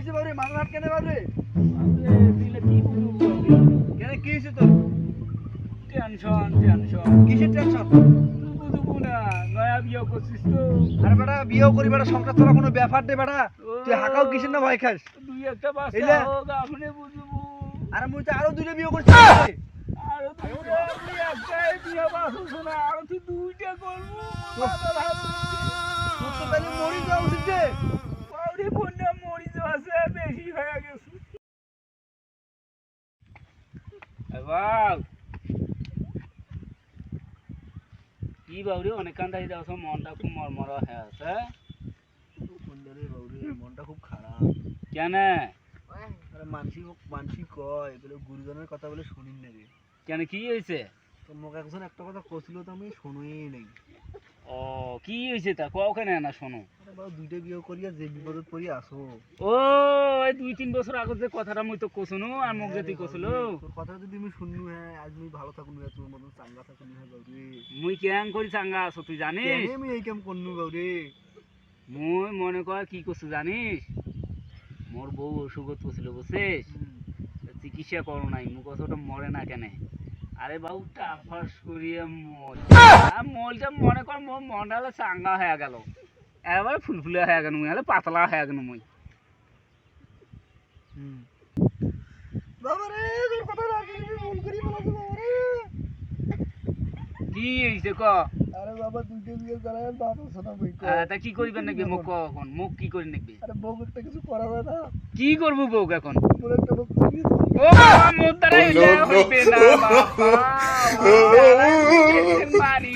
হয়েছে বাবরে মাথা হাত কেন বাবরে দিলে কি বলবো কেন কি হয়েছে তোর টেনশন টেনশন কিসের টেনশন বুঝবো না নয়া বিয়ে করছিস তো আরে বেটা বিয়েও করি বেটা সংসার তোরা কোনো ব্যাপার নেই বেটা তুই হাঁকাও কিসের না ভয় খাস দুই একটা এলে? বাচ্চা হোক আপনি বুঝবো আরে মুই তো আরো দুইটা বিয়ে করছি আর দুইটা আপনি একটাই বিয়ে বাসছ না আর তুই দুইটা করবো তোর তো তাহলে মরি যাওয়া উচিত রে বাউরি বন্যা মরি যাচ্ছে বেশি হয়ে গেছে বাউ কি বাউরি অনেক কান্দাই যাচ্ছ মনটা খুব মরমরা হয়ে আছে সুন্দরে বাবরে মনটা খুব খারাপ কেন আরে মানসিক কয় বলে গুরুজনের কথা বলে শুনিন না রে কেন কি হয়েছে তো মোক একজন একটা কথা কছিল তো আমি শুনুই নাই ও কি হয়েছে তা কও কেন না শোনো আরে বাবু দুইটা বিয়ে করিয়া যে বিপদত পড়ি আসো ও এই 2-3 বছর আগে যে কথাটা মুই তো কছনু আর মোক যেতি কছিল তোর কথা যদি আমি শুননু হ্যাঁ আজ আমি ভালো থাকুন হ্যাঁ তোর মতন চাঙ্গা থাকুন হ্যাঁ বাবরে মুই কেন করি চাঙ্গা আছো তুই জানিস কেন আমি এই কাম করনু বাবরে মুই মনে কর কি করছো জানিস মোর বউ অসুখত করছিল বুঝছিস চিকিৎসা করো নাই মুখ ওটা মরে না কেন আরে বাবু টাফাস করিয়ে মলটা মনে কর মোর মনটা চাঙ্গা হয়ে গেল এবার ফুলফুলে হয়ে গেল মুই হলে পাতলা হয়ে গেল মুই বাবারে তোর কথা রাখি আমি মন করি বলাছো বাবারে কি হইছে ক আরে বাবা দুইটা বিয়ে করায় বাপ শোনা বই কো তা কি করবেন নাকি মুখ এখন মুখ কি করে নাকি আরে বউ একটা কিছু করা যায় না কি করবো বউ এখন বলে একটা বউ চিনি ও বাবা মোর দ্বারা হইলে হইবে না বাবা ও বাবা, মারি